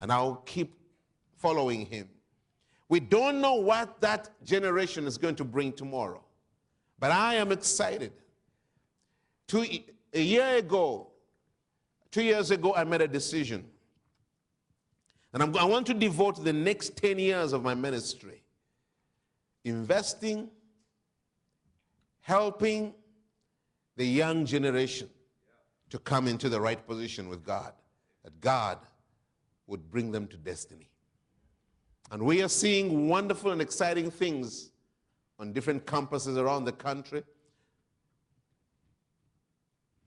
and I'll keep following him. We don't know what that generation is going to bring tomorrow, but I am excited. 2 years ago, I made a decision, and I want to devote the next 10 years of my ministry investing, helping the young generation to come into the right position with God, that God would bring them to destiny. And we are seeing wonderful and exciting things on different campuses around the country.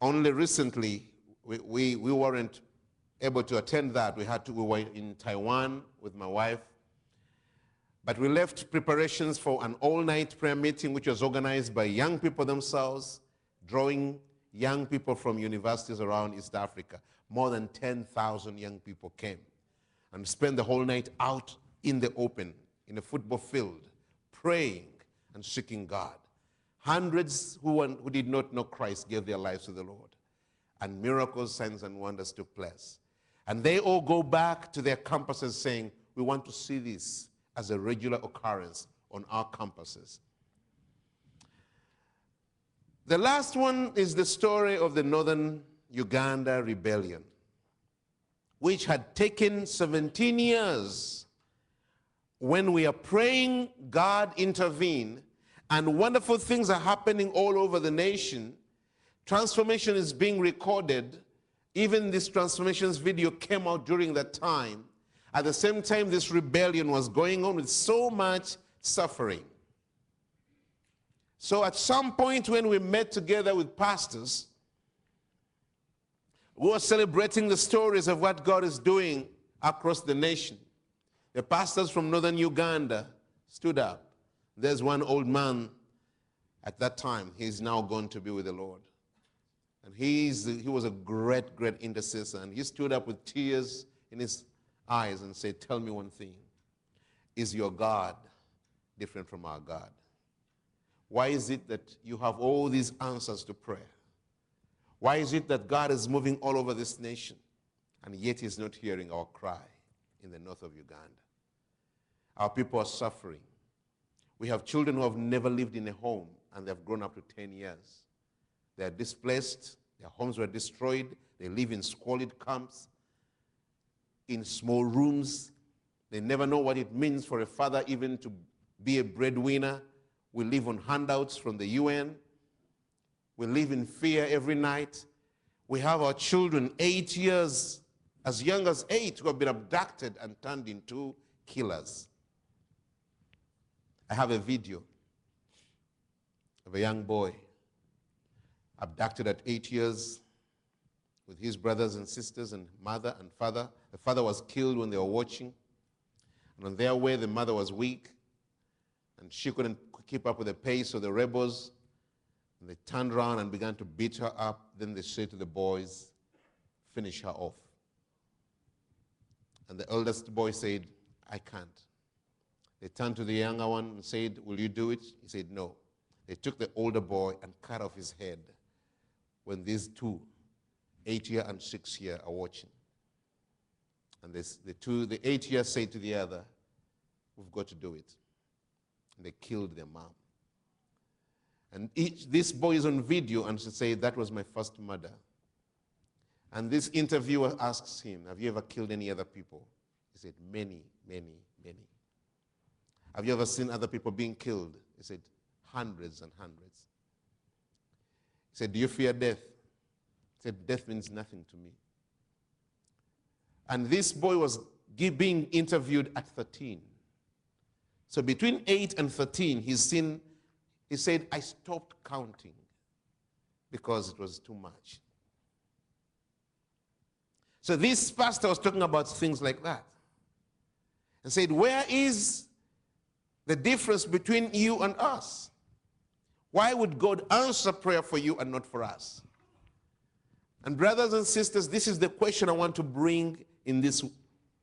Only recently, we weren't able to attend that. We were in Taiwan with my wife. But we left preparations for an all-night prayer meeting, which was organized by young people themselves, drawing young people from universities around East Africa. More than 10,000 young people came and spent the whole night out in the open, in a football field, praying and seeking God. Hundreds who did not know Christ gave their lives to the Lord. And miracles, signs, and wonders took place. And they all go back to their campuses saying, we want to see this as a regular occurrence on our campuses. The last one is the story of the Northern Uganda rebellion, which had taken 17 years. When we are praying, God intervene, and wonderful things are happening all over the nation. Transformation is being recorded. Even this transformations video came out during that time. At the same time, this rebellion was going on with so much suffering. So at some point when we met together with pastors, we were celebrating the stories of what God is doing across the nation. The pastors from Northern Uganda stood up. There's one old man at that time. He's now gone to be with the Lord. And he was a great, great intercessor. And he stood up with tears in his eyes and said, tell me one thing. Is your God different from our God? Why is it that you have all these answers to prayer? Why is it that God is moving all over this nation, and yet he's not hearing our cry in the north of Uganda? Our people are suffering. We have children who have never lived in a home, and they've grown up to 10 years. They are displaced. Their homes were destroyed. They live in squalid camps, in small rooms. They never know what it means for a father even to be a breadwinner. We live on handouts from the UN. We live in fear every night. We have our children 8 years, as young as 8, who have been abducted and turned into killers. I have a video of a young boy abducted at 8 years with his brothers and sisters and mother and father. The father was killed when they were watching. And on their way, the mother was weak, and she couldn't keep up with the pace of the rebels. And they turned around and began to beat her up. Then they said to the boys, finish her off. And the eldest boy said, I can't. They turned to the younger one and said, will you do it? He said, no. They took the older boy and cut off his head when these two, 8-year and 6-year, are watching. And the 8-year said to the other, we've got to do it. And they killed their mom. And this boy is on video and she said, that was my first murder. And this interviewer asks him, have you ever killed any other people? He said, many, many, many. Have you ever seen other people being killed? He said, hundreds and hundreds. He said, do you fear death? He said, death means nothing to me. And this boy was being interviewed at 13. So between 8 and 13, he said, I stopped counting because it was too much. So this pastor was talking about things like that and said, where is the difference between you and us? Why would God answer prayer for you and not for us? And brothers and sisters, this is the question I want to bring in this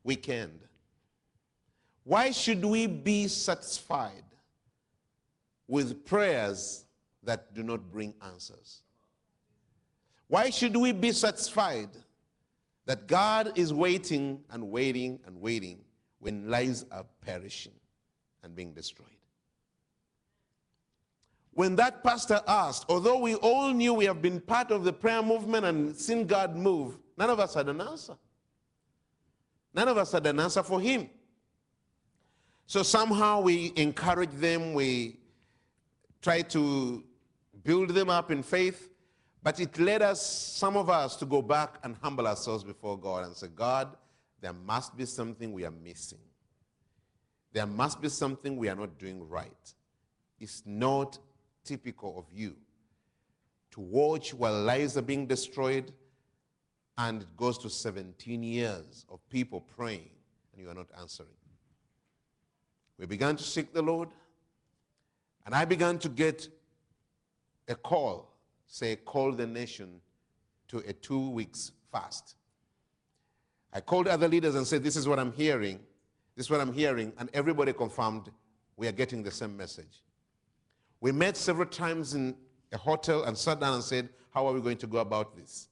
weekend. Why should we be satisfied with prayers that do not bring answers? Why should we be satisfied that God is waiting and waiting and waiting when lives are perishing and being destroyed. When that pastor asked, although we all knew we have been part of the prayer movement and seen God move, none of us had an answer. None of us had an answer for him. So somehow we encourage them, we try to build them up in faith, but it led us, some of us, to go back and humble ourselves before God and say, God, there must be something we are missing. There must be something we are not doing right. It's not typical of you to watch while lives are being destroyed, and it goes to 17 years of people praying and you are not answering. We began to seek the Lord, and I began to get a call, say, call the nation to a 2 weeks fast. I called other leaders and said, this is what I'm hearing, this is what I'm hearing, and everybody confirmed we are getting the same message. We met several times in a hotel and sat down and said, how are we going to go about this?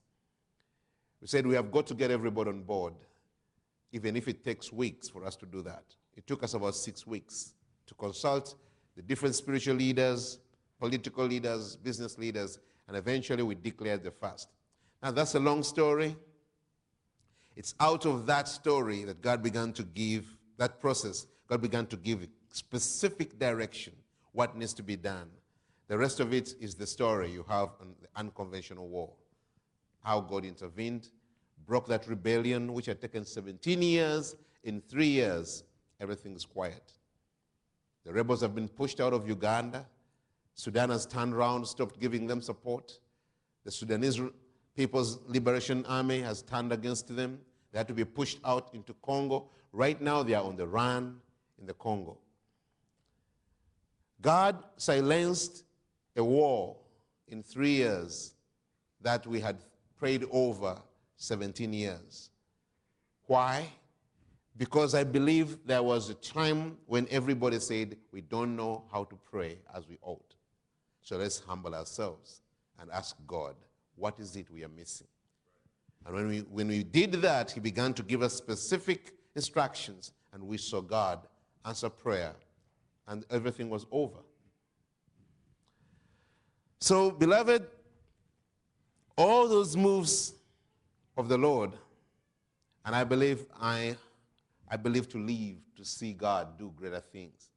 We said, we have got to get everybody on board, even if it takes weeks for us to do that. It took us about 6 weeks to consult the different spiritual leaders, political leaders, business leaders, and eventually we declared the fast. Now that's a long story. It's out of that story that God began to give, that process, God began to give specific direction, what needs to be done. The rest of it is the story you have on the unconventional war. How God intervened, broke that rebellion, which had taken 17 years. In 3 years, everything is quiet. The rebels have been pushed out of Uganda. Sudan has turned around, stopped giving them support. The Sudanese People's Liberation Army has turned against them. They had to be pushed out into Congo. Right now, they are on the run in the Congo. God silenced a war in 3 years that we had prayed over 17 years. Why? Because I believe there was a time when everybody said, we don't know how to pray as we ought. So let's humble ourselves and ask God, what is it we are missing? And when we did that, he began to give us specific instructions, and we saw God answer prayer, and everything was over. So, beloved, all those moves of the Lord, and I believe to live to see God do greater things.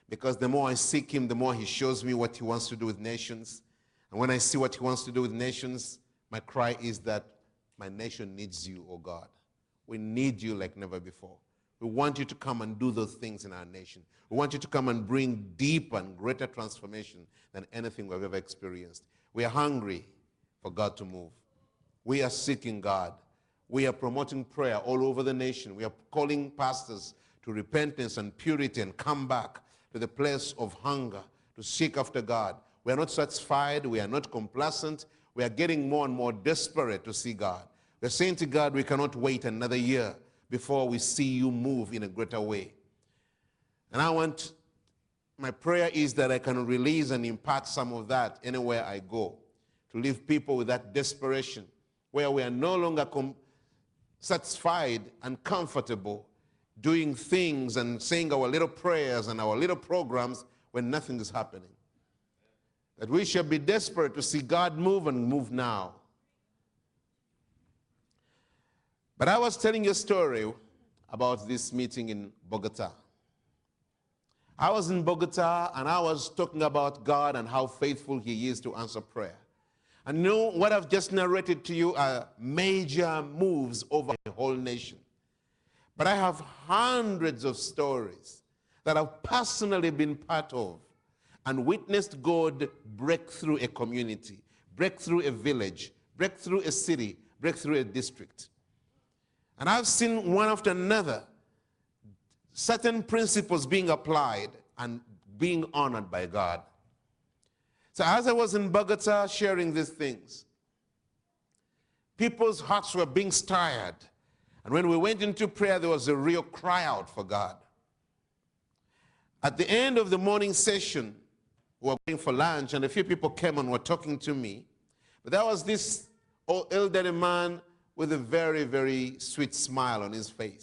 Because the more I seek him, the more he shows me what he wants to do with nations. And when I see what he wants to do with nations, my cry is that my nation needs you, oh God. We need you like never before. We want you to come and do those things in our nation. We want you to come and bring deeper and greater transformation than anything we've ever experienced. We are hungry for God to move. We are seeking God. We are promoting prayer all over the nation. We are calling pastors to repentance and purity and come back to the place of hunger, to seek after God. We are not satisfied. We are not complacent. We are getting more and more desperate to see God. We're saying to God, we cannot wait another year before we see you move in a greater way. And my prayer is that I can release and impart some of that anywhere I go, to leave people with that desperation, where we are no longer satisfied and comfortable doing things and saying our little prayers and our little programs when nothing is happening. That we shall be desperate to see God move and move now. But I was telling you a story about this meeting in Bogota. I was in Bogota and I was talking about God and how faithful he is to answer prayer. And you know what I've just narrated to you are major moves over the whole nation. But I have hundreds of stories that I've personally been part of and witnessed God break through a community, break through a village, break through a city, break through a district. And I've seen one after another, certain principles being applied and being honored by God. So as I was in Bogota sharing these things, people's hearts were being stirred. And when we went into prayer, there was a real cry out for God. At the end of the morning session, we were going for lunch, and a few people came and were talking to me. But there was this old elderly man with a very, very sweet smile on his face.